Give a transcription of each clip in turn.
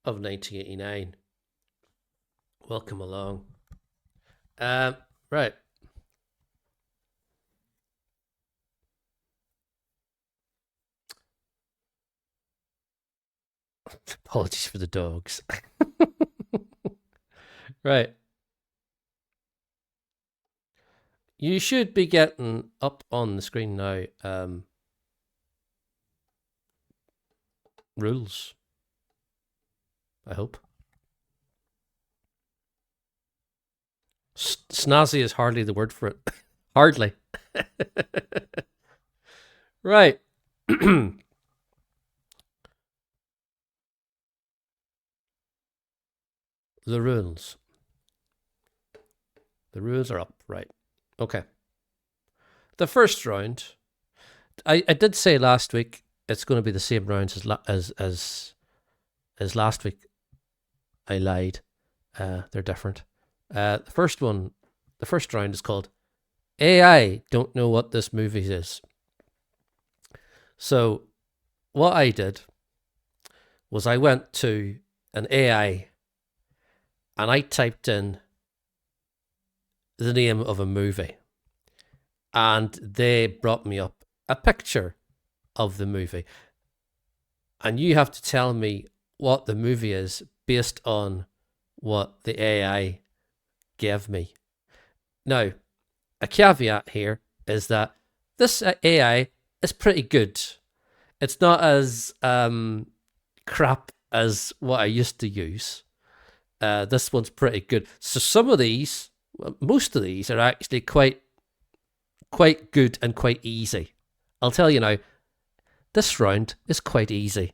of 1989. Welcome along. Right. Apologies for the dogs. Right. You should be getting up on the screen now. Rules. I hope. Snazzy is hardly the word for it. Hardly. Right. The rules. The rules are up. Right. Okay. The first round. I did say last week it's going to be the same rounds as last week. I lied. They're different. The first round is called AI Don't Know What This Movie Is. So what I did was I went to an AI and I typed in the name of a movie, and they brought me up a picture of the movie. And you have to tell me what the movie is based on what the AI gave me. Now, a caveat here is that this AI is pretty good. It's not as crap as what I used to use. This one's pretty good. So some of these, most of these, are actually quite good and quite easy. I'll tell you now, this round is quite easy.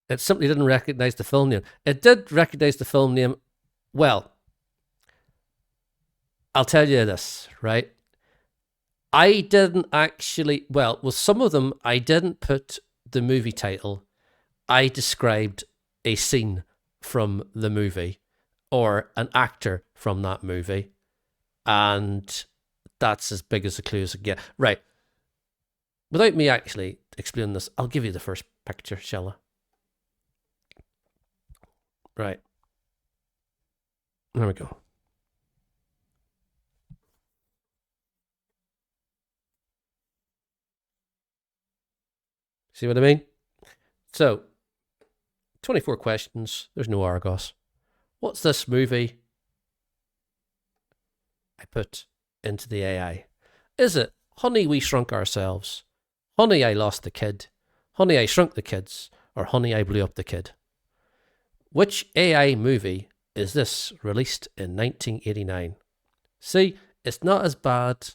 It simply didn't recognize the film name. It did recognize the film name. Well, I'll tell you this, right? I didn't actually, well, with some of them, I didn't put the movie title. I described a scene from the movie or an actor from that movie. And that's as big as a clue as I can get. Right. Without me actually explaining this, I'll give you the first picture, shall I? Right. There we go. See what I mean? So, 24 questions. There's no Argos. What's this movie I put into the AI? Is it Honey, We Shrunk Ourselves? Honey, I Lost the Kid? Honey, I Shrunk the Kids? Or Honey, I Blew Up the Kid? Which AI movie is this, released in 1989? See, it's not as bad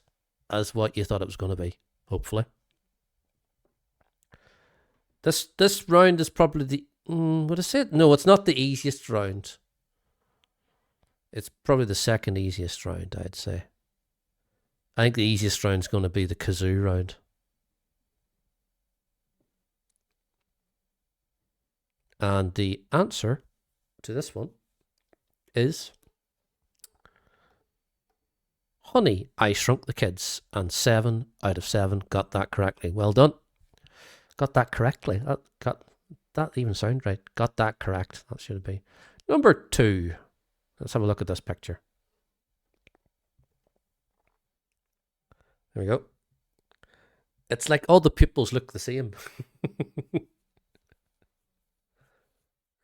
as what you thought it was going to be, hopefully. This round is probably the... would I say it? No, it's not the easiest round. It's probably the second easiest round, I'd say. I think the easiest round is going to be the kazoo round. And the answer to this one is Honey, I Shrunk the Kids, and 7 out of 7 got that correctly. Well done. Got that correctly. That even sound right. Got that correct. That should be. Number 2. Let's have a look at this picture. There we go. It's like all the pupils look the same.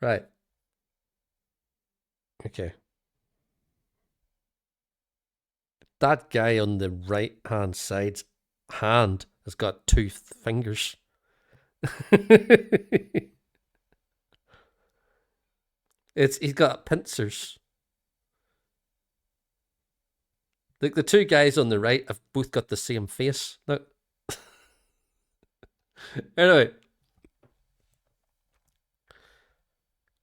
Right. Okay. That guy on the right hand side's hand has got 2 fingers. He's got pincers. The 2 guys on the right have both got the same face. Look. Anyway,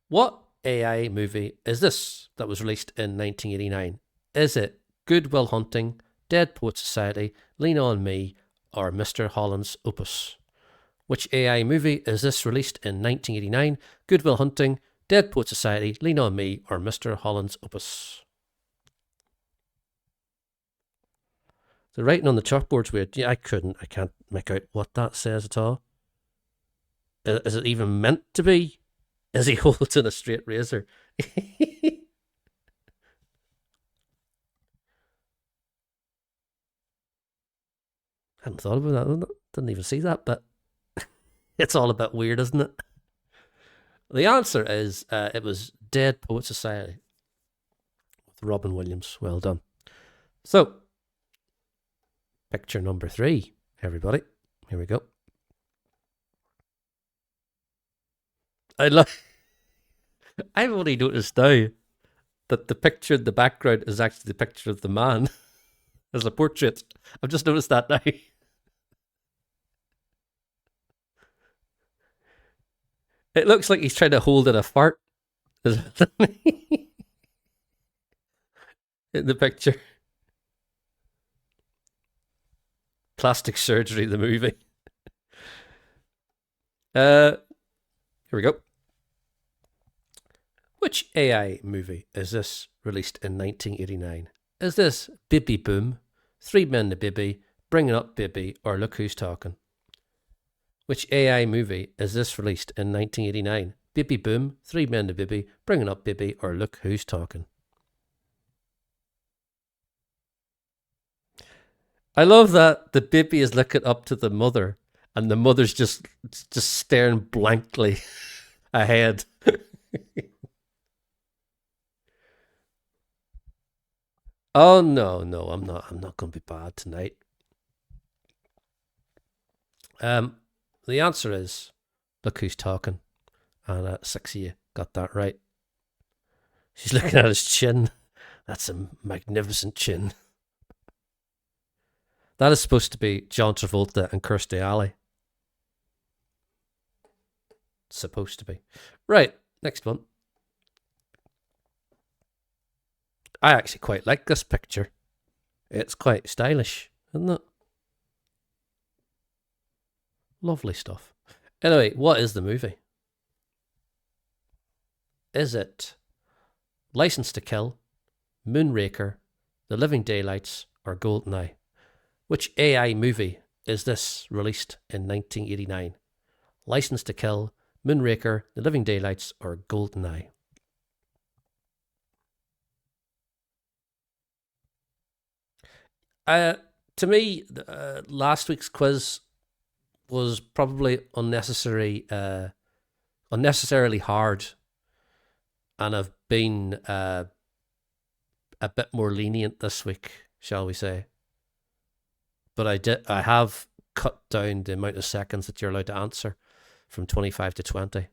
what AI movie is this that was released in 1989? Is it Good Will Hunting, Dead Poet Society, Lean On Me, or Mr. Holland's Opus? Which AI movie is this, released in 1989? Good Will Hunting, Dead Poet Society, Lean On Me, or Mr. Holland's Opus? The writing on the chalkboard's weird. Yeah, I can't make out what that says at all. Is it even meant to be? Is he holding a straight razor? Hadn't thought about that. Didn't even see that, but it's all a bit weird, isn't it? The answer is it was Dead Poet Society with Robin Williams. Well done. So, picture number 3, everybody. Here we go. I've only noticed now that the picture in the background is actually the picture of the man as a portrait. I've just noticed that now. It looks like he's trying to hold in a fart in the picture. Plastic Surgery, the movie. Here we go. Which AI movie is this released in 1989? Is this Bibi Boom, Three Men to Bibi, Bringing Up Bibi, or Look Who's Talking? Which AI movie is this released in 1989? Bibi Boom, Three Men to Bibi, Bringing Up Bibi, or Look Who's Talking? I love that the baby is looking up to the mother and the mother's just staring blankly ahead. Oh no, I'm not going to be bad tonight. The answer is Look Who's Talking, and 6 of you got that right. She's looking at his chin. That's a magnificent chin. That is supposed to be John Travolta and Kirstie Alley. Supposed to be. Right, next one. I actually quite like this picture. It's quite stylish, isn't it? Lovely stuff. Anyway, what is the movie? Is it License to Kill, Moonraker, The Living Daylights, or Goldeneye? Which AI movie is this released in 1989? License to Kill, Moonraker, The Living Daylights, or Goldeneye? To me, last week's quiz was probably unnecessarily hard, and I've been a bit more lenient this week, shall we say? But I have cut down the amount of seconds that you're allowed to answer from 25 to 20.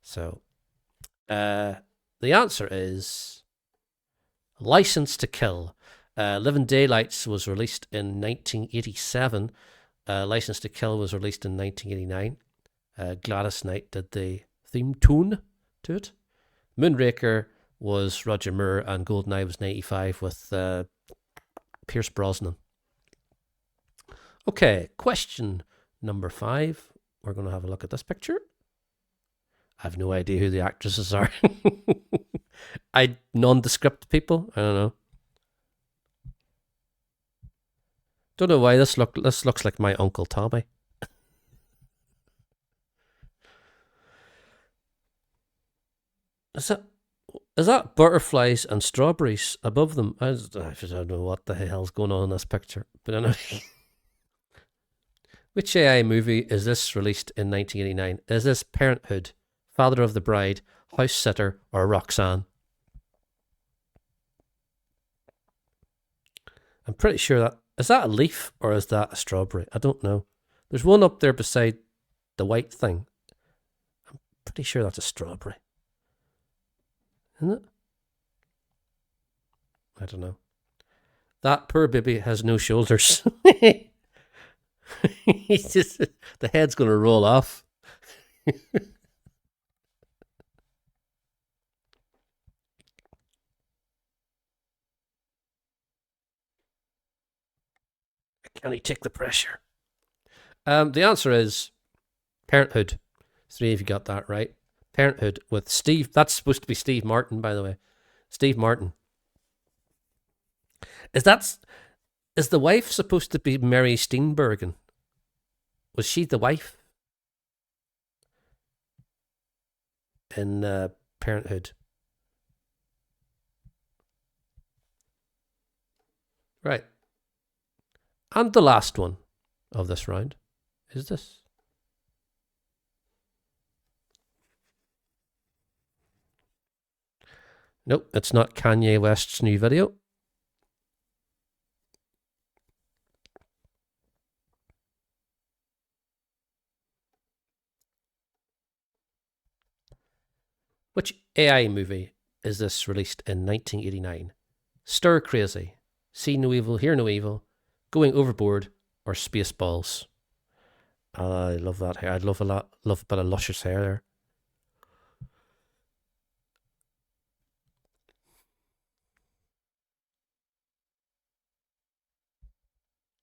So, the answer is License to Kill. Living Daylights was released in 1987. License to Kill was released in 1989. Gladys Knight did the theme tune to it. Moonraker was Roger Moore, and Goldeneye was 95 with Pierce Brosnan. Okay, question number 5. We're going to have a look at this picture. I have no idea who the actresses are. Nondescript people. I don't know. Don't know why this looks like my Uncle Tommy. Is that butterflies and strawberries above them? I don't know what the hell's going on in this picture. But anyway. Which AI movie is this released in 1989? Is this Parenthood, Father of the Bride, House Sitter, or Roxanne? I'm pretty sure that... Is that a leaf or is that a strawberry? I don't know. There's one up there beside the white thing. I'm pretty sure that's a strawberry. Isn't it? I don't know. That poor baby has no shoulders. He's just... The head's going to roll off. Can he take the pressure? The answer is Parenthood. 3 of you got that right. Parenthood with Steve. That's supposed to be Steve Martin, by the way. Steve Martin. Is the wife supposed to be Mary Steenburgen? Was she the wife? in Parenthood. Right. And the last one of this round is this. Nope, it's not Kanye West's new video. Which AI movie is this released in 1989? Stir Crazy, See No Evil, Hear No Evil, Going Overboard, or Spaceballs? I love that hair. I'd love a bit of luscious hair there.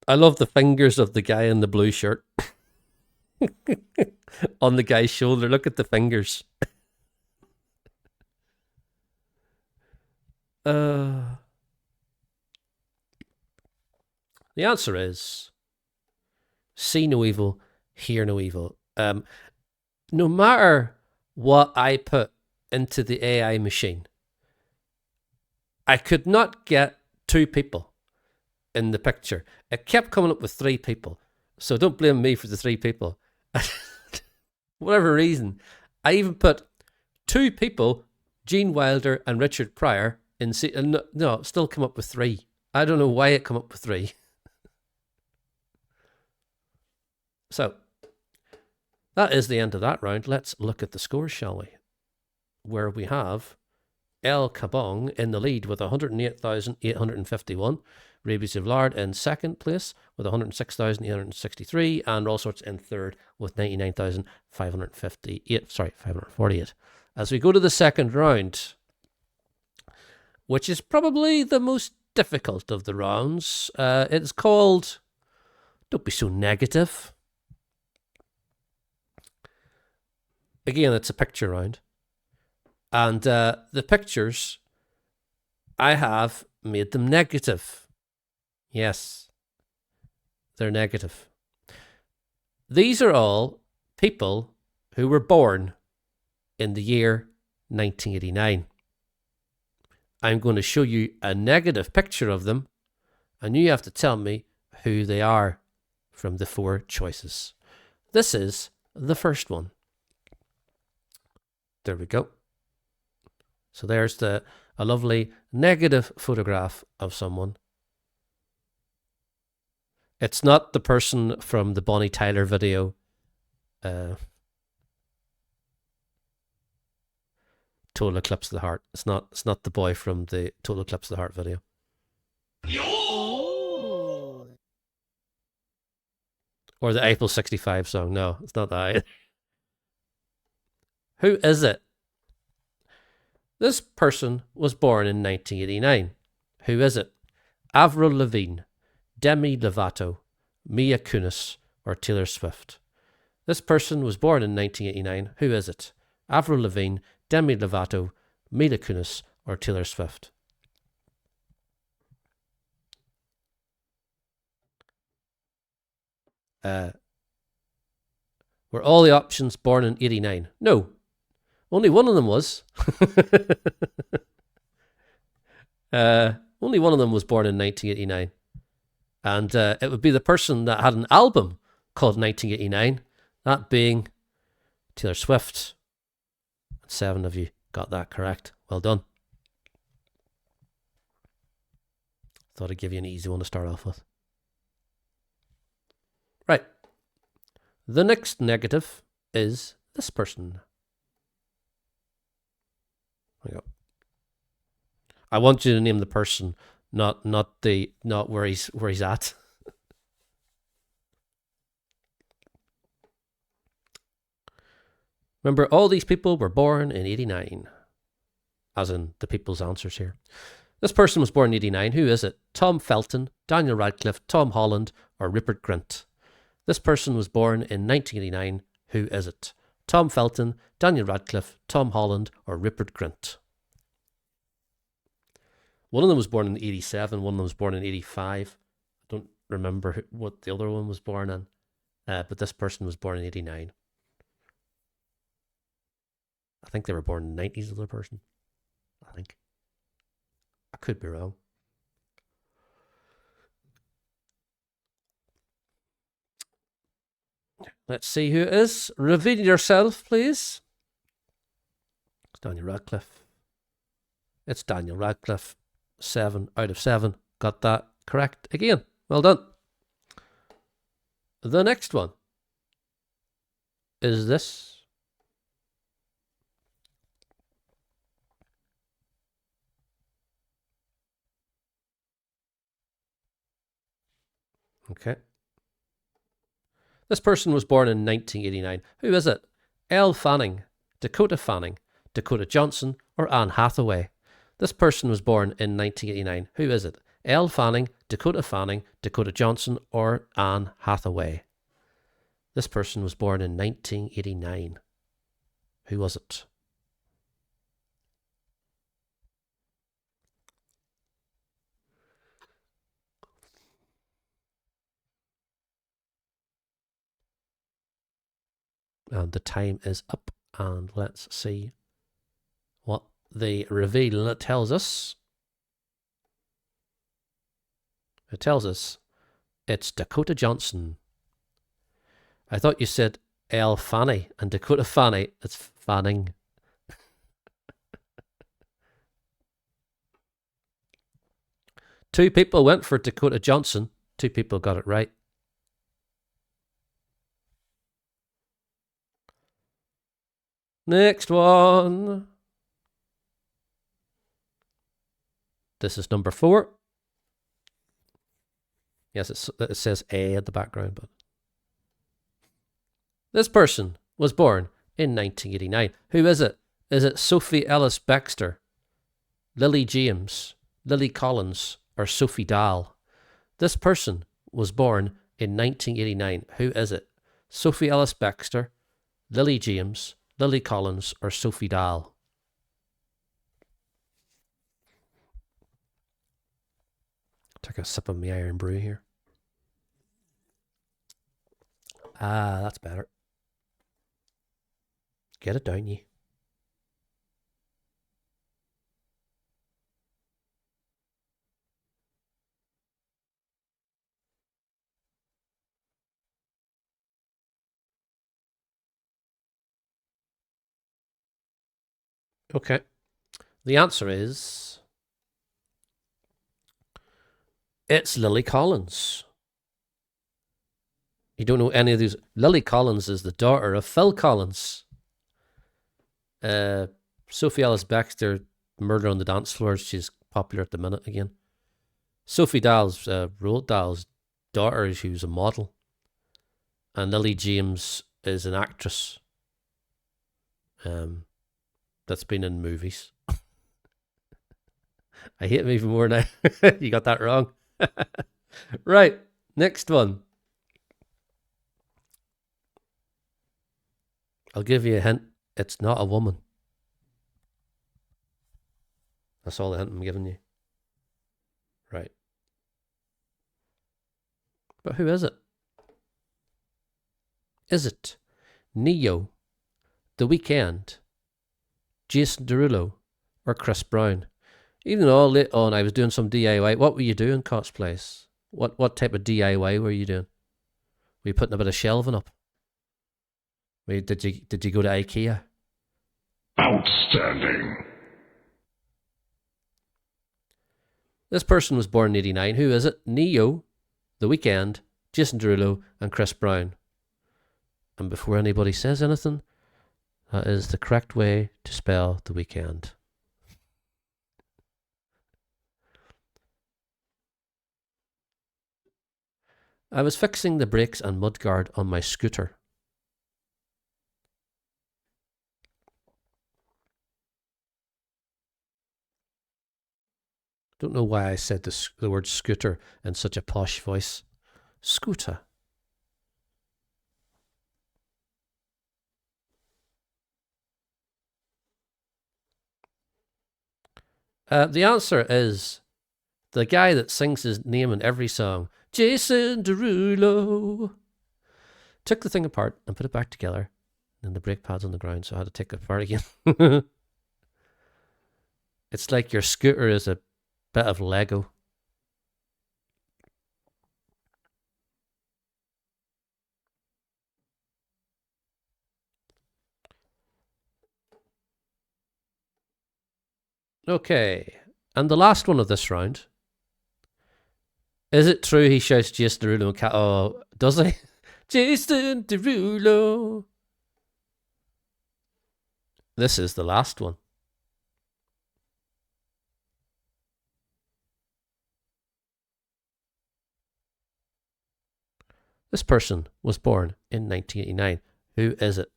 I love the fingers of the guy in the blue shirt on the guy's shoulder. Look at the fingers. The answer is See No Evil, Hear No Evil. No matter what I put into the AI machine, I could not get two people in the picture. It kept coming up with three people. So don't blame me for the three people. Whatever reason, I even put two people, Gene Wilder and Richard Pryor, in no, it still come up with three. I don't know why it come up with three. So that is the end of that round. Let's look at the scores, shall we? Where we have El Kabong in the lead with 108,851. Rabies of Lard in second place with 106,863. And All Sorts in third with 548. As we go to the second round, which is probably the most difficult of the rounds, it's called Don't Be So Negative. Again, it's a picture round. And the pictures, I have made them negative. Yes, they're negative. These are all people who were born in the year 1989. I'm going to show you a negative picture of them, and you have to tell me who they are from the four choices. This is the first one. There we go. So there's a lovely negative photograph of someone. It's not the person from the Bonnie Tyler video. Total Eclipse of the Heart. It's not the boy from the Total Eclipse of the Heart video. Or the April 65 song. No, it's not that. Who is it? This person was born in 1989. Who is it? Avril Lavigne, Demi Lovato, Mia Kunis, or Taylor Swift? This person was born in 1989. Who is it? Avril Lavigne, Demi Lovato, Mila Kunis, or Taylor Swift? Were all the options born in 89? No. Only one of them was. Only one of them was born in 1989. And it would be the person that had an album called 1989, that being Taylor Swift. 7 of you got that correct. Well done. Thought I'd give you an easy one to start off with. Right. The next negative is this person. There you go. I want you to name the person, not where he's at. Remember, all these people were born in 89, as in the people's answers here. This person was born in 89. Who is it? Tom Felton, Daniel Radcliffe, Tom Holland, or Rupert Grint? This person was born in 1989. Who is it? Tom Felton, Daniel Radcliffe, Tom Holland, or Rupert Grint? One of them was born in 87. One of them was born in 85. I don't remember what the other one was born in, but this person was born in 89. I think they were born in the 90s, the other person. I think. I could be wrong. Let's see who it is. Reveal yourself, please. It's Daniel Radcliffe. It's Daniel Radcliffe. 7 out of 7. Got that correct again. Well done. The next one is this. Okay. This person was born in 1989. Who is it? Elle Fanning, Dakota Fanning, Dakota Johnson, or Anne Hathaway? This person was born in 1989. Who is it? Elle Fanning, Dakota Johnson, or Anne Hathaway? This person was born in 1989. Who was it? And the time is up. And let's see what the reveal tells us. It tells us it's Dakota Johnson. I thought you said Elle Fanning and Dakota Fanning. It's Fanning. Two people went for Dakota Johnson. Two people got it right. Next one. This is number 4. Yes, it says A at the background, but this person was born in 1989. Who is it? Is it Sophie Ellis Bextor, Lily James, Lily Collins, or Sophie Dahl? This person was born in 1989. Who is it? Sophie Ellis Bextor, Lily James, Lily Collins, or Sophie Dahl? Take a sip of my Iron Brew here. Ah, that's better. Get it down, ye. Okay. The answer is it's Lily Collins. You don't know any of these. Lily Collins is the daughter of Phil Collins. Sophie Ellis Bextor, Murder on the Dance Floor. She's popular at the minute again. Sophie Dahl's, Roald Dahl's daughter, she was a model. And Lily James is an actress that's been in movies. I hate him even more now. You got that wrong. Right, next one. I'll give you a hint. It's not a woman. That's all the hint I'm giving you. Right. But who is it? Is it Neo, The Weeknd, Jason Derulo, or Chris Brown? Even though late on I was doing some DIY. What were you doing, Cosplays? What type of DIY were you doing? Were you putting a bit of shelving up? Did you go to IKEA? Outstanding. This person was born in 89. Who is it? Neo, The Weeknd, Jason Derulo, and Chris Brown. And before anybody says anything, that is the correct way to spell The Weeknd. I was fixing the brakes and mudguard on my scooter. Don't know why I said the word scooter in such a posh voice. Scooter. The answer is the guy that sings his name in every song, Jason Derulo. Took the thing apart and put it back together And the brake pad's on the ground, so I had to take it apart again. It's like your scooter is a bit of Lego. Okay, and the last one of this round. Is it true he shouts Jason Derulo and Cat? Oh, does he? Jason Derulo. This is the last one. This person was born in 1989. Who is it?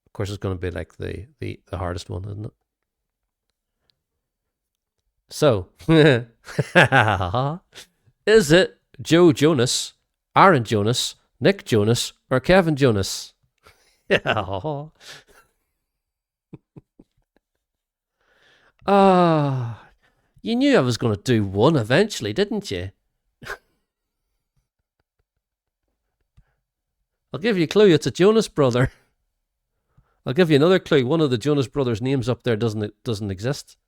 Of course, it's going to be like the hardest one, isn't it? So, is it Joe Jonas, Aaron Jonas, Nick Jonas, or Kevin Jonas? Ah, you knew I was going to do one eventually, didn't you? I'll give you a clue. It's a Jonas brother. I'll give you another clue. One of the Jonas brothers' names up there doesn't exist.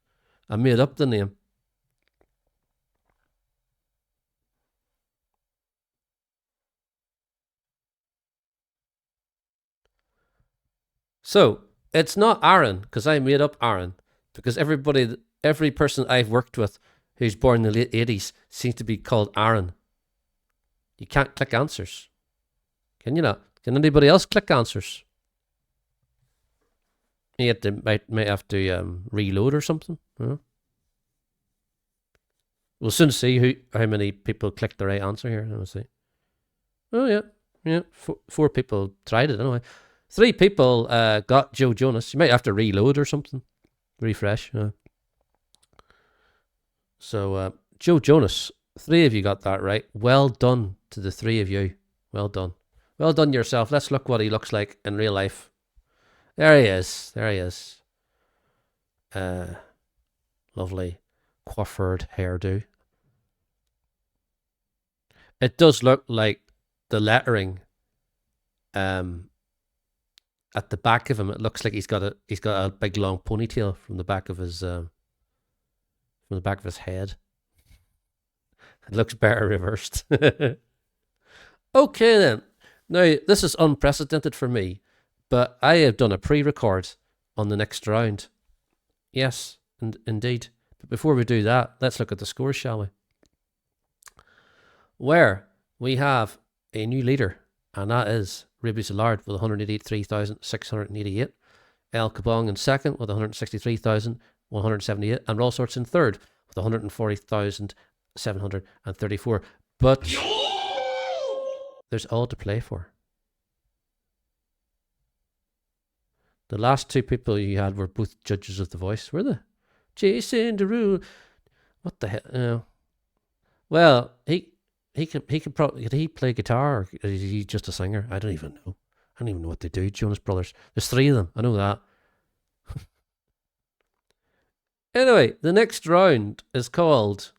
I made up the name. So it's not Aaron, because I made up Aaron. Because every person I've worked with who's born in the late 80s seems to be called Aaron. You can't click answers. Can you not? Can anybody else click answers? You might have to reload or something. Huh? We'll soon see how many people clicked the right answer here. Let me see. Oh yeah. Four people tried it anyway. 3 people got Joe Jonas. You might have to reload or something. Refresh. So Joe Jonas, 3 of you got that right. Well done to the 3 of you. Well done. Well done yourself. Let's look what he looks like in real life. There he is. Lovely coiffured hairdo. It does look like the lettering at the back of him. It looks like he's got a big long ponytail from the back of his head. It looks better reversed. Okay then. Now this is unprecedented for me, but I have done a pre-record on the next round. Yes, indeed. But before we do that, let's look at the scores, shall we? Where we have a new leader, and that is Ruby Zillard with 183,688. El Kabong in second with 163,178. And Raw Sorts in third with 140,734. But there's all to play for. The last 2 people you had were both judges of The Voice, were they? Jason Derulo. What the hell? Well, he could probably, could he play guitar, or is he just a singer? I don't even know. I don't even know what they do. Jonas Brothers. There's 3 of them. I know that. Anyway, the next round is called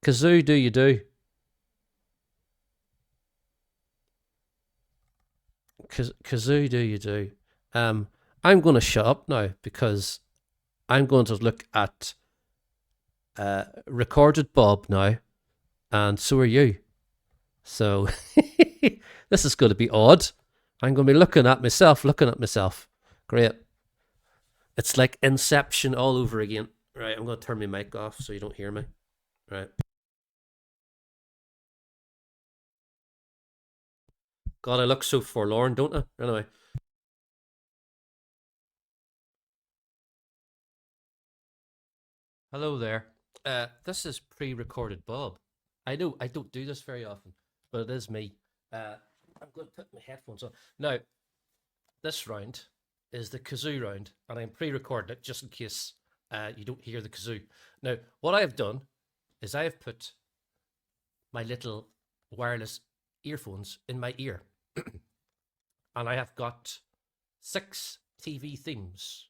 Kazoo Do You Do. Kazoo Do You Do. I'm going to shut up now because I'm going to look at recorded Bob now, and so are you. So this is going to be odd. I'm going to be looking at myself. Great. It's like Inception all over again. Right, I'm going to turn my mic off so you don't hear me. Right. God, I look so forlorn, don't I? Anyway. Hello there. This is pre-recorded Bob. I know I don't do this very often, but it is me. I'm going to put my headphones on. Now, this round is the kazoo round, and I'm pre-recording it just in case you don't hear the kazoo. Now, what I have done is I have put my little wireless earphones in my ear, and I have got 6 TV themes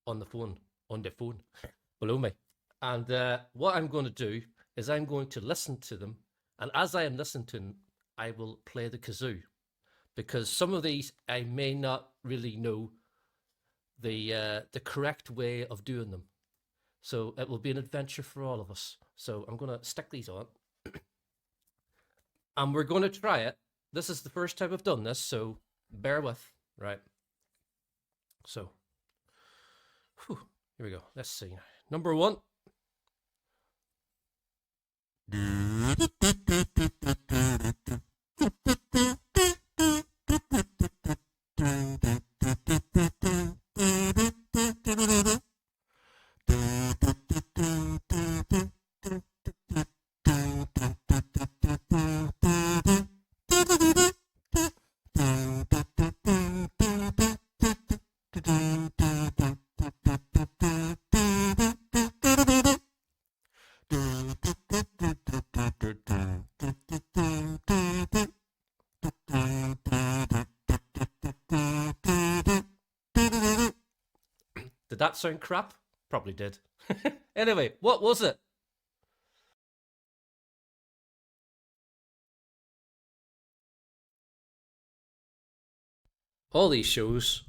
on the phone. below me. And what I'm going to do is I'm going to listen to them. And as I am listening to them, I will play the kazoo. Because some of these I may not really know the correct way of doing them. So it will be an adventure for all of us. So I'm going to stick these on. And we're going to try it. This is the first time I've done this, so bear with. Right. So, here we go. Let's see. Number 1. Did that sound crap? Probably did. Anyway, what was it? All these shows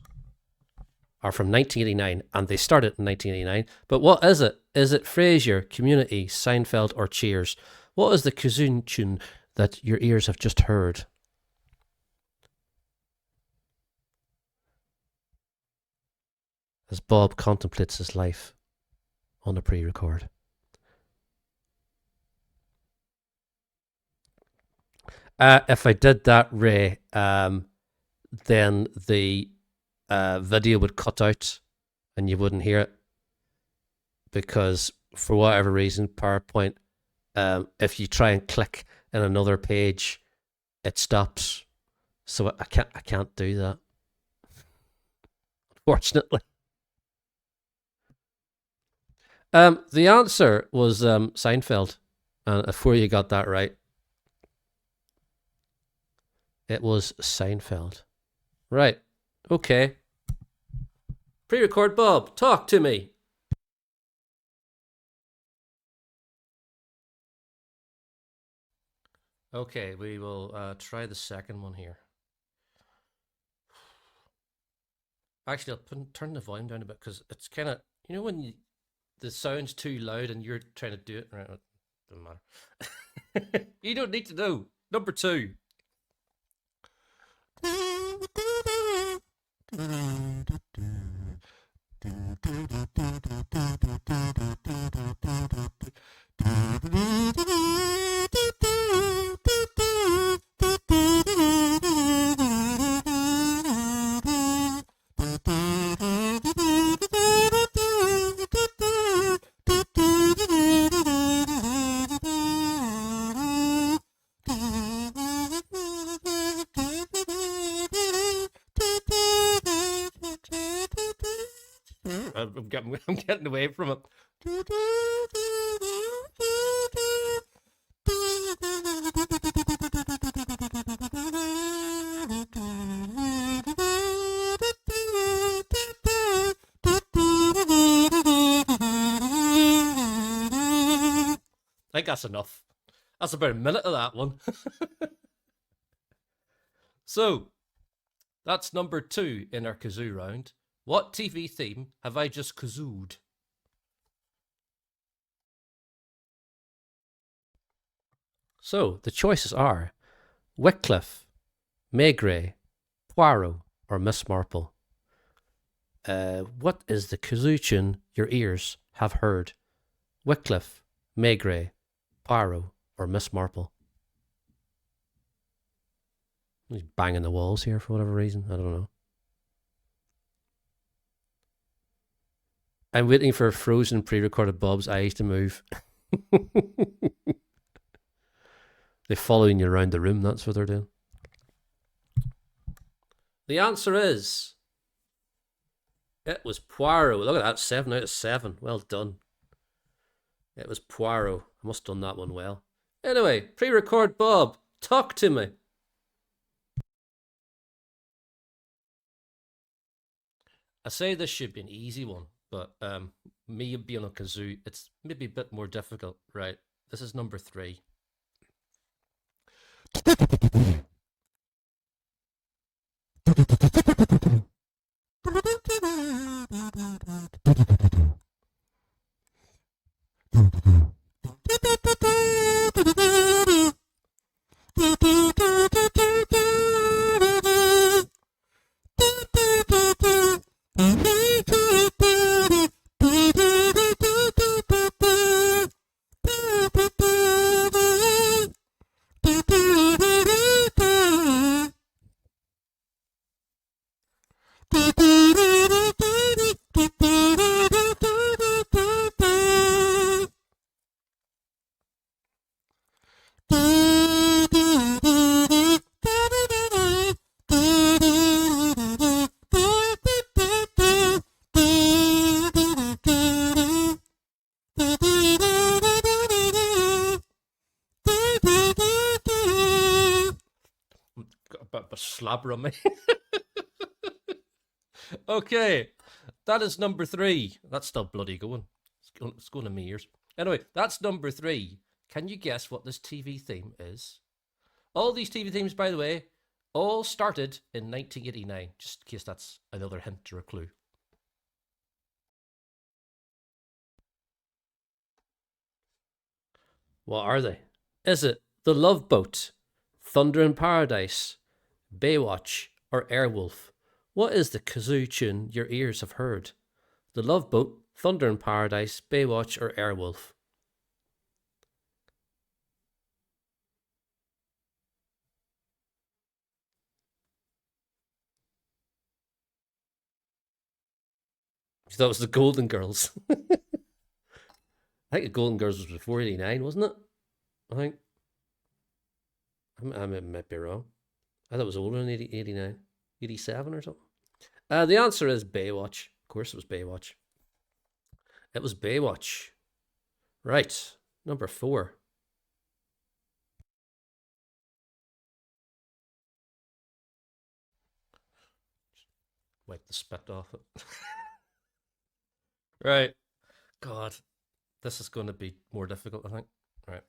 are from 1989, and they started in 1989. But what is it? Is it Frasier, Community, Seinfeld, or Cheers? What is the kazoo tune that your ears have just heard? As Bob contemplates his life on a pre-record. If I did that, Ray, then the video would cut out and you wouldn't hear it, because for whatever reason, PowerPoint, if you try and click in another page, it stops. So I can't do that, unfortunately. The answer was Seinfeld, and before you got that right, it was Seinfeld. Right. Okay. Pre-record Bob, talk to me. Okay, we will try the second one here. Actually, I'll turn the volume down a bit, because it's kind of, you know, when the sound's too loud and you're trying to do it. Right, doesn't matter. You don't need to know. Number 2. I'm getting away from it. I think that's enough. That's about a minute of that one. So, that's number 2 in our kazoo round. What TV theme have I just kazooed? So, the choices are Wycliffe, Maigret, Poirot, or Miss Marple. What is the kazoo tune your ears have heard? Wycliffe, Maigret, Poirot, or Miss Marple? He's banging the walls here for whatever reason. I don't know. I'm waiting for frozen pre-recorded Bob's eyes to move. They're following you around the room. That's what they're doing. The answer is, it was Poirot. Look at that, 7 out of 7. Well done. It was Poirot. I must have done that one well. Anyway, pre-record Bob, talk to me. I say this should be an easy one, But me being a kazoo, it's maybe a bit more difficult, right? This is number 3. Got a bit of a slobber on me. Okay, that is number 3. That's still bloody going. It's going in my ears. Anyway, that's number 3. Can you guess what this TV theme is? All these TV themes, by the way, all started in 1989, just in case that's another hint or a clue. What are they? Is it The Love Boat, Thunder in Paradise, Baywatch, or Airwolf? What is the kazoo tune your ears have heard? The Love Boat, Thunder in Paradise, Baywatch, or Airwolf? That was the Golden Girls. I think the Golden Girls was before 89, wasn't it? I think. I might be wrong. I thought it was older than 89, 87 or something. The answer is Baywatch. Of course it was Baywatch. It was Baywatch. Right, number 4. Wipe the spit off it. Right. God, this is going to be more difficult, I think. Right.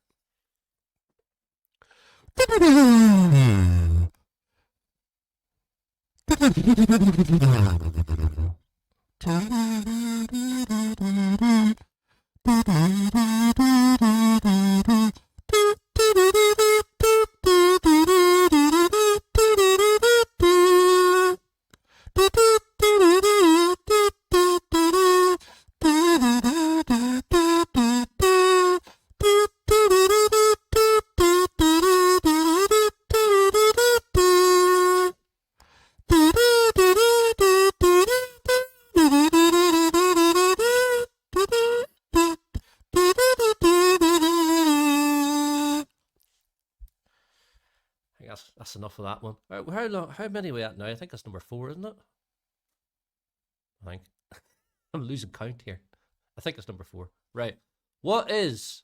That's enough of that one. How many are we at now? I think that's number 4, isn't it? I think. I'm losing count here. I think it's number 4. Right. What is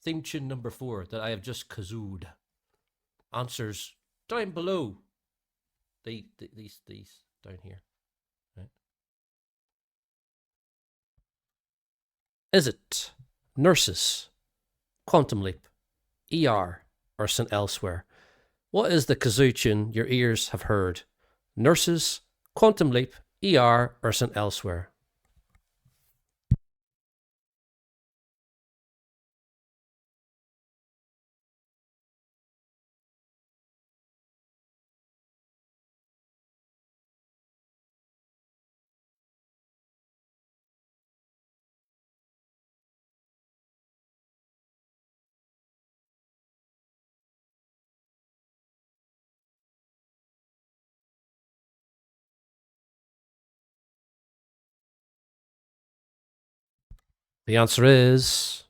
theme tune number 4 that I have just kazooed? Answers down below. These down here. Right. Is it Nurses, Quantum Leap, ER, or St. Elsewhere? What is the kazoo tune your ears have heard? Nurses, Quantum Leap, ER, or St. Elsewhere? The answer is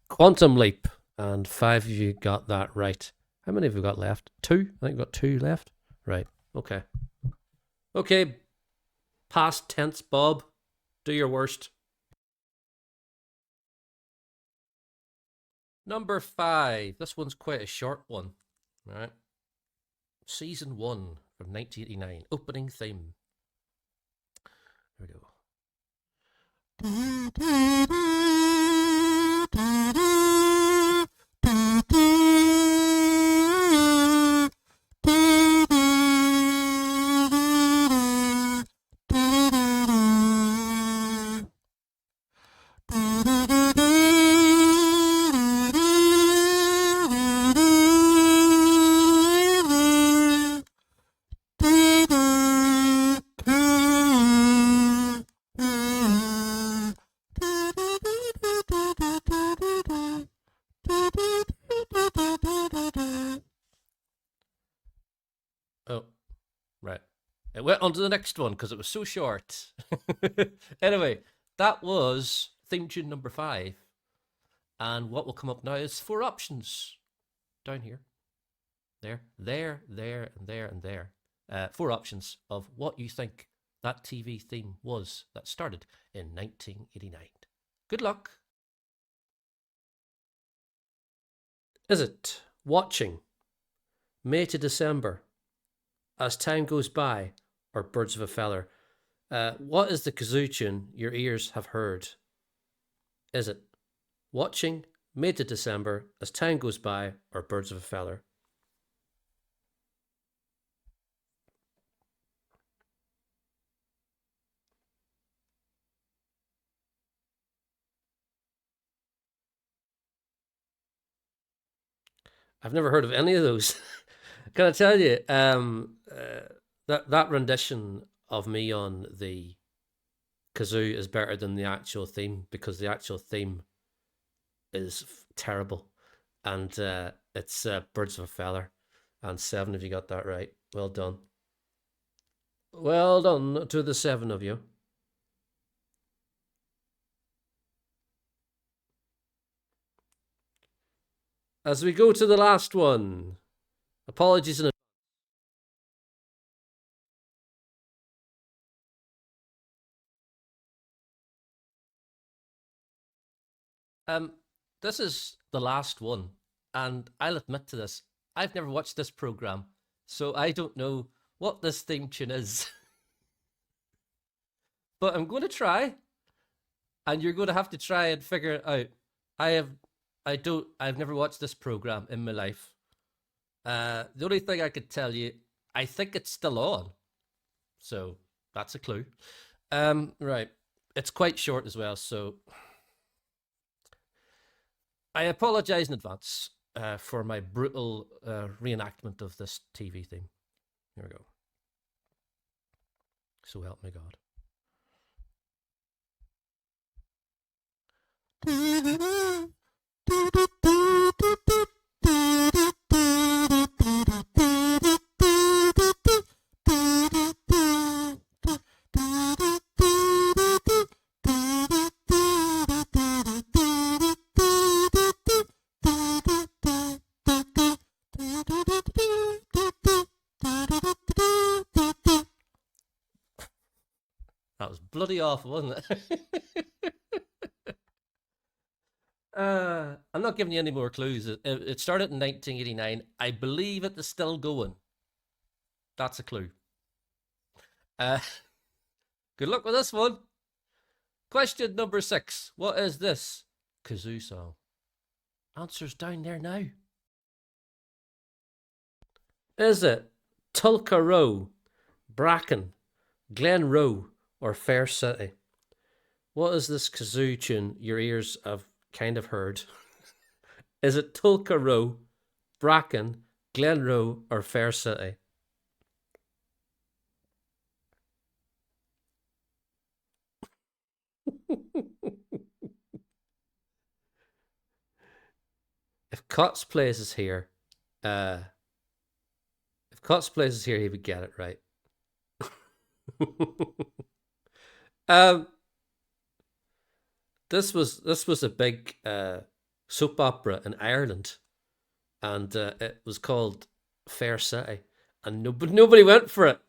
Quantum Leap. And 5 of you got that right. How many have we got left? 2? I think we've got 2 left. Right. Okay. Okay. Past tense, Bob. Do your worst. Number 5. This one's quite a short one. Right. Season 1 from 1989. Opening theme. Here we go. Oh, right. It went on to the next one because it was so short. Anyway, that was theme tune number 5. And what will come up now is 4 options down here. There, and there, and there. 4 options of what you think that TV theme was that started in 1989. Good luck. Is it Watching, May to December, As Time Goes By, or Birds of a Feather? What is the kazoo tune your ears have heard? Is it Watching, May to December, As Time Goes By, or Birds of a Feather? I've never heard of any of those. Can I tell you, that rendition of me on the kazoo is better than the actual theme, because the actual theme is terrible, and it's Birds of a Feather, and 7 if you got that right. Well done. Well done to the 7 of you. As we go to the last one, apologies in this is the last one, and I'll admit to this, I've never watched this program, so I don't know what this theme tune is. But I'm going to try, and you're going to have to try and figure it out. I've never watched this program in my life. The only thing I could tell you, I think it's still on, so that's a clue. Right, it's quite short as well, so I apologize in advance for my brutal reenactment of this TV theme. Here we go. So help me God. That was bloody awful, wasn't it? I'm not giving you any more clues. It started in 1989. I believe it is still going. That's a clue. Good luck with this one. Question number 6. What is this kazoo song? Answers down there now. Is it Tulka Row, Bracken, Glen Row, or Fair City? What is this kazoo tune your ears have kind of heard? Is it Tulka Row, Bracken, Glen Row, or Fair City? If Cots Place is here, he would get it right. This was a big soap opera in Ireland, and it was called Fair City, and nobody went for it.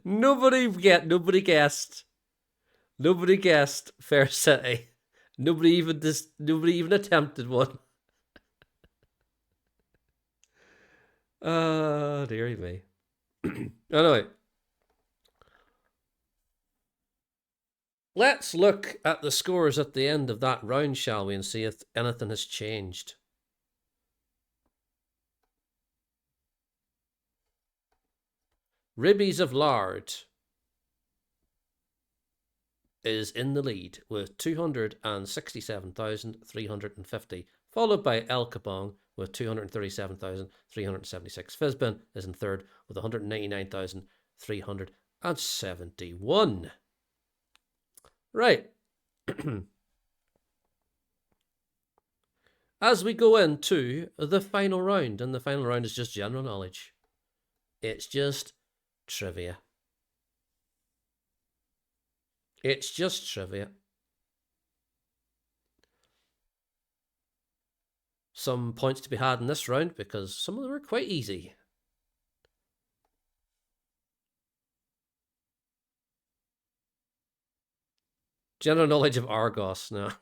Nobody guessed. Nobody guessed Fair City. Nobody even attempted one. Oh, dearie me. Anyway, Let's look at the scores at the end of that round, shall we, and see if anything has changed. Ribbies of Lard is in the lead with 267,350, followed by El Kabong with 237,376. Fizbin is in third with 199,371. Right. As we go into the final round, and the final round is just general knowledge. It's just trivia. It's just trivia. Some points to be had in this round because some of them are quite easy. General knowledge of Argos now.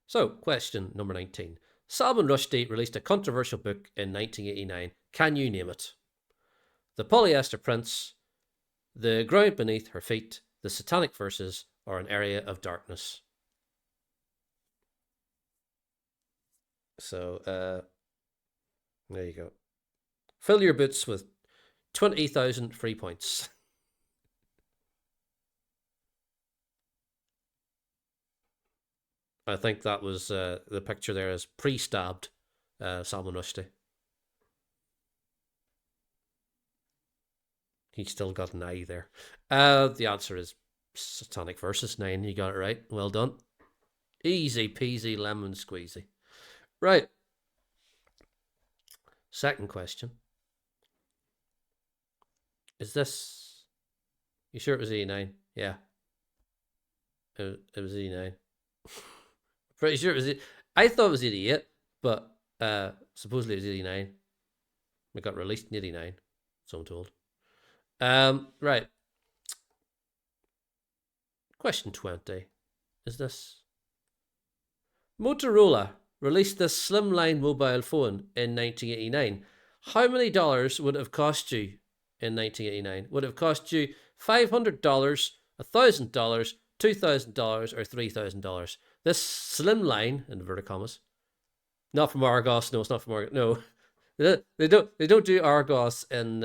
So, question number 19. Salman Rushdie released a controversial book in 1989. Can you name it? The Polyester Prince, The Ground Beneath Her Feet, The Satanic Verses, or An Area of Darkness. So, there you go. Fill your boots with 20,000 free points. I think that was the picture there is pre-stabbed Salman Rushdie. He's still got an eye there. The answer is Satanic Verses 9. You got it right. Well done. Easy peasy lemon squeezy. Right. Second question. Is this... You sure it was E9? Yeah. It was E9. Pretty sure it was... I thought it was 88, but supposedly it was 89. It got released in 89, so I'm told. Right. Question 20. Is this... Motorola released this slimline mobile phone in 1989. How many dollars would it have cost you in 1989? Would it have cost you $500, $1,000, $2,000, or $3,000? This slimline, inverted commas, not from Argos. No, it's not from Argos. No, they don't do Argos in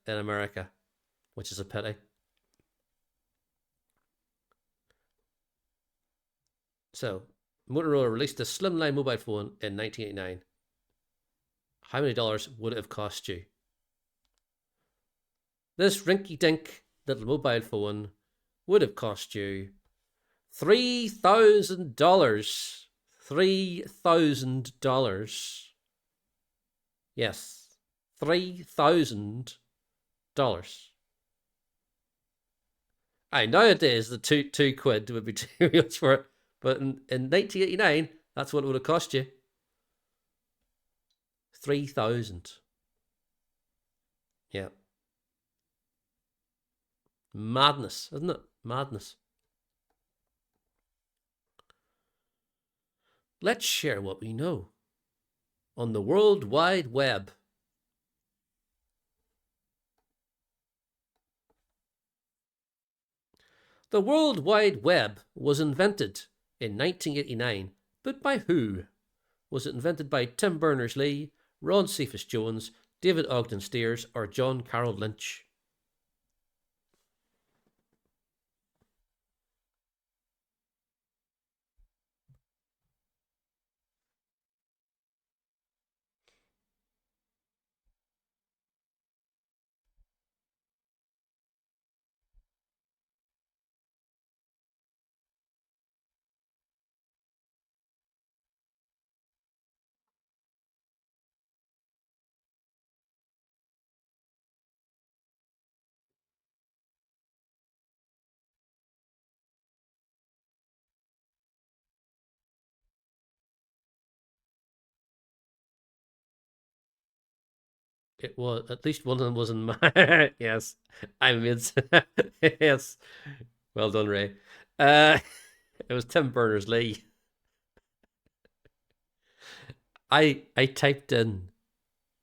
America, which is a pity. So, Motorola released a slimline mobile phone in 1989. How many dollars would it have cost you? This rinky-dink little mobile phone would have cost you $3,000. $3,000. Yes, $3,000. Aye, nowadays the two quid would be too much for it, but in 1989, that's what it would have cost you. 3,000. Yeah. Madness, isn't it? Madness. Let's share what we know on the World Wide Web. The World Wide Web was invented in 1989, but by who? Was it invented by Tim Berners-Lee, Ron Cephas Jones, David Ogden Stiers, or John Carroll Lynch? It was, at least one of them was in my... Yes, I made... Yes. Well done, Ray. It was Tim Berners-Lee. I typed in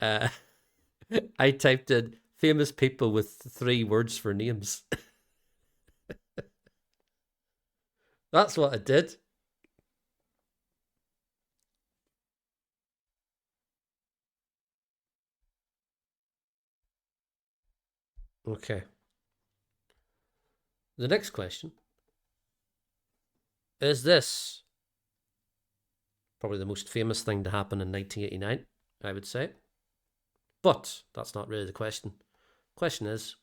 I typed in famous people with 3 words for names. That's what I did. Okay. The next question is this. Probably the most famous thing to happen in 1989, I would say. But that's not really the question. Question is,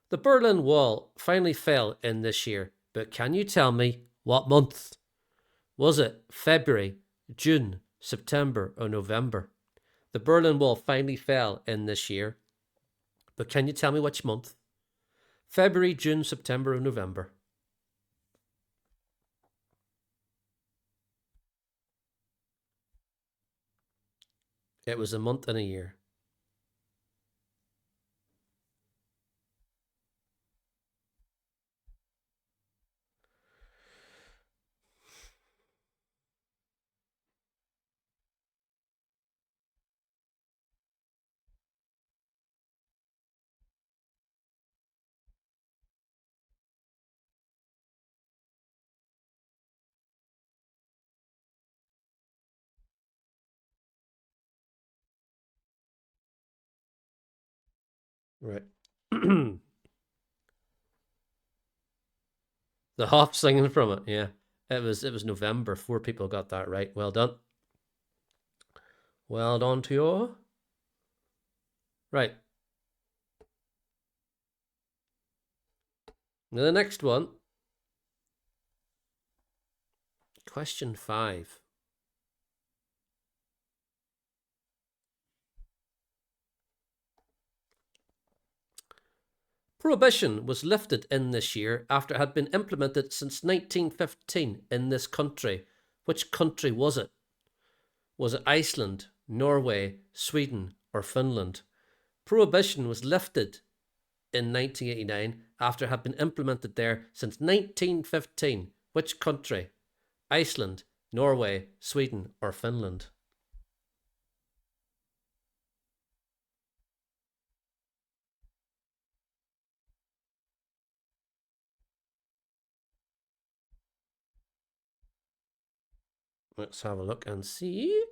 the Berlin Wall finally fell in this year, but can you tell me what month? Was it February, June, September, or November? The Berlin Wall finally fell in this year, but can you tell me which month? February, June, September, or November? It was a month and a year. Right. The Hop singing from it, yeah. It was November. 4 people got that right. Well done. Well done to you. Right. Now the next one. Question 5. Prohibition was lifted in this year after it had been implemented since 1915 in this country. Which country was it? Was it Iceland, Norway, Sweden, or Finland? Prohibition was lifted in 1989 after it had been implemented there since 1915. Which country? Iceland, Norway, Sweden, or Finland? Let's have a look and see.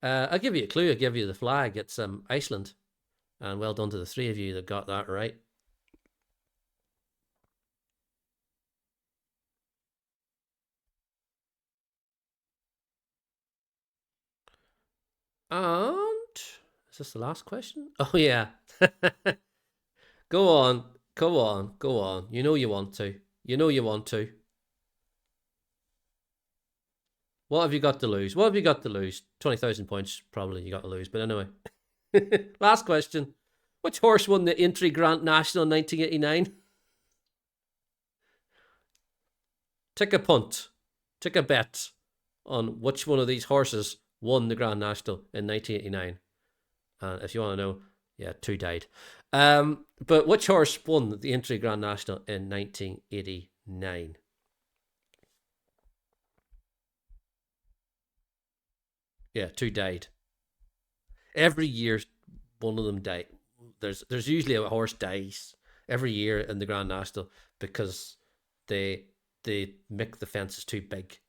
I'll give you a clue. I'll give you the flag. It's Iceland. And well done to the 3 of you that got that right. And is this the last question? Oh, yeah. Go on. Go on. Go on. You know you want to. You know you want to. What have you got to lose? What have you got to lose? 20,000 points, probably you got to lose. But anyway. Last question. Which horse won the Aintree Grand National in 1989? Take a punt. Take a bet on which one of these horses won the Grand National in 1989. And if you want to know, yeah, 2 died. But which horse won the Aintree Grand National in 1989? Yeah, 2 died. Every year, one of them died. There's usually a horse dies every year in the Grand National because they they make the fences too big.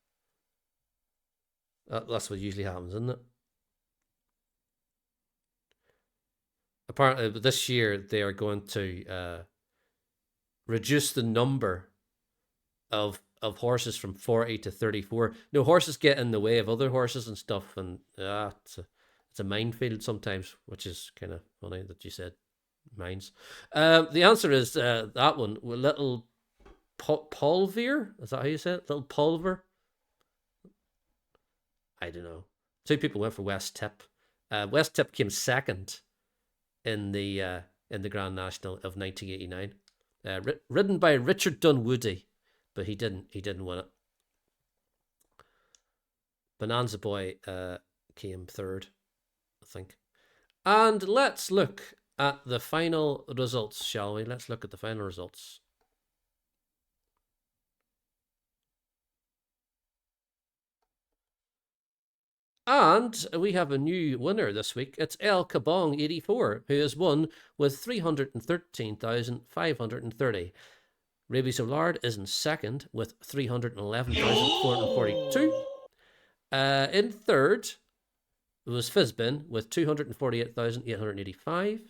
That's what usually happens, isn't it? Apparently, this year they are going to reduce the number of horses from 40 to 34. No, horses get in the way of other horses and stuff, and it's a minefield sometimes, which is kind of funny that you said mines. The answer is that one, Little Polvier. Is that how you say it? Little Pulver. I don't know. 2 people went for West Tip. West Tip came second in the Grand National of 1989, ridden by Richard Dunwoody, but he didn't win it. Bonanza Boy came third, I think. And let's look at the final results, shall we? Let's look at the final results. And we have a new winner this week. It's El Kabong 84, who has won with 313,530. Rabies O'Lard is in second with 311,442. In third was Fizbin with 248,885.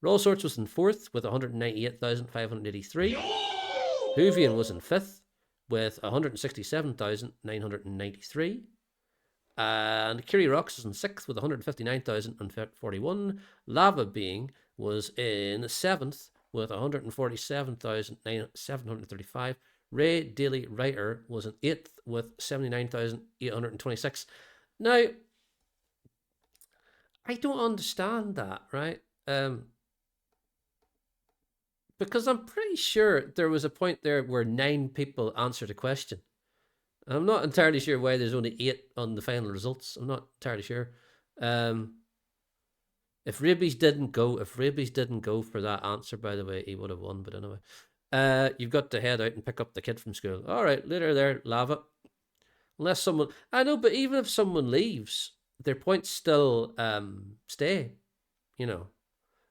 Roll Sorts was in fourth with 198,583. Hoovian was in fifth with 167,993. And Kiri Rocks is in sixth with 159,041. Lava Being was in seventh with 147,735. Ray Daily Writer was in eighth with 79,826. Now, I don't understand that, right? Because I'm pretty sure there was a point there where 9 people answered a question. I'm not entirely sure why there's only 8 on the final results. I'm not entirely sure. If Rabies didn't go for that answer, by the way, he would have won. But anyway, you've got to head out and pick up the kid from school. All right, later there, Lava. Unless someone, I know, but even if someone leaves, their points still stay. You know,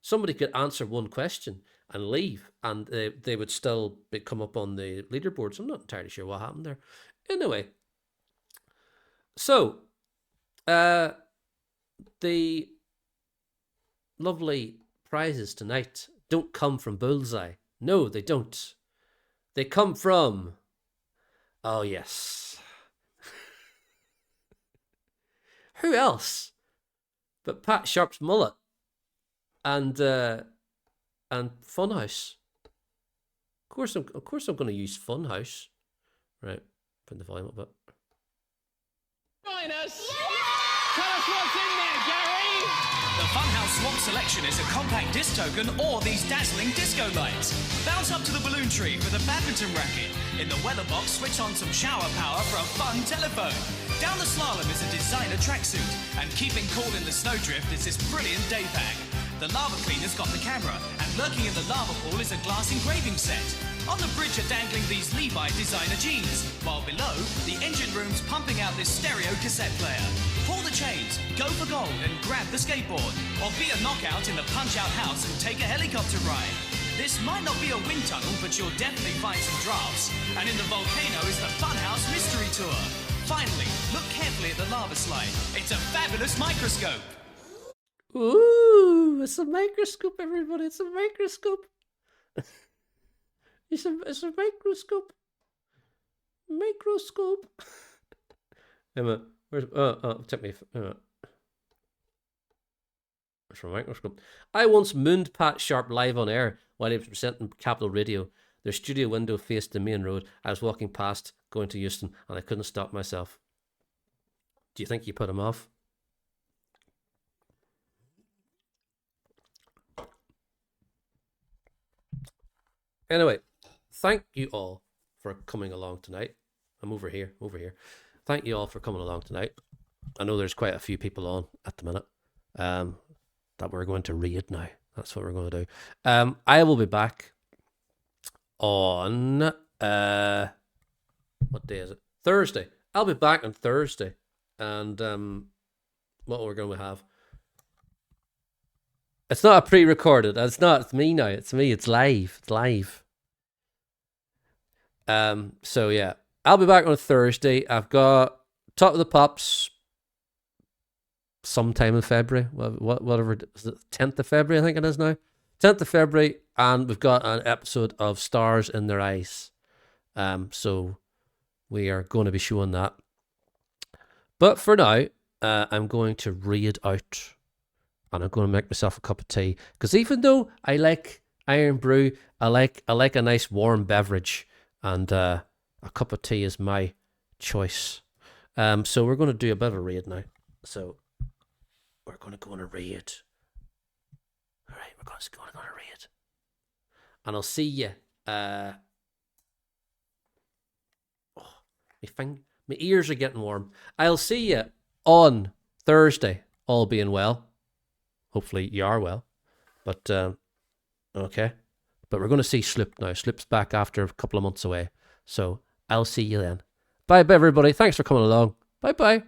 somebody could answer one question and leave, and they would still come up on the leaderboards. I'm not entirely sure what happened there. Anyway, so the lovely prizes tonight don't come from Bullseye. No, they don't. They come from, oh yes, who else but Pat Sharp's mullet and Funhouse. Of course, I'm going to use Funhouse. Right. Put the volume up a bit. Join us! Tell us what's in there, Gary! The Funhouse Swap Selection is a compact disc token or these dazzling disco lights. Bounce up to the balloon tree for the badminton racket. In the weather box, switch on some shower power for a fun telephone. Down the slalom is a designer tracksuit. And keeping cool in the snowdrift is this brilliant day pack. The lava cleaner's got the camera, and lurking in the lava pool is a glass engraving set. On the bridge are dangling these Levi designer jeans, while below, the engine room's pumping out this stereo cassette player. Pull the chains, go for gold and grab the skateboard, or be a knockout in the Punch-Out house and take a helicopter ride. This might not be a wind tunnel, but you'll definitely find some drafts. And in the volcano is the Funhouse Mystery Tour. Finally, look carefully at the lava slide. It's a fabulous microscope. Ooh, it's a microscope, everybody. It's a microscope. It's a microscope. Microscope. Emma, where's tip me. It's a microscope. I once mooned Pat Sharp live on air while he was presenting Capital Radio. Their studio window faced the main road. I was walking past, going to Euston, and I couldn't stop myself. Do you think you put him off? Anyway, thank you all for coming along tonight. I'm over here. Thank you all for coming along tonight. I know there's quite a few people on at the minute that we're going to raid now. That's what we're going to do. I will be back on, what day is it? Thursday. I'll be back on Thursday. And what we're going to have. It's not a pre-recorded. It's not. It's me now. It's me. It's live. It's live. So yeah, I'll be back on Thursday. I've got Top of the Pops sometime in February. Whatever. Is it 10th of February? I think it is now. 10th of February, and we've got an episode of Stars in Their Eyes. So we are going to be showing that. But for now, I'm going to read out. And I'm going to make myself a cup of tea. Because even though I like Iron Brew, I like a nice warm beverage. And a cup of tea is my choice. So we're going to do a bit of a raid now. So we're going to go on a raid. All right, we're going to go on a raid. And I'll see you. My ears are getting warm. I'll see you on Thursday, all being well. Hopefully you are well. But, okay. But we're going to see Sloop now. Sloop's back after a couple of months away. So I'll see you then. Bye, everybody. Thanks for coming along. Bye-bye.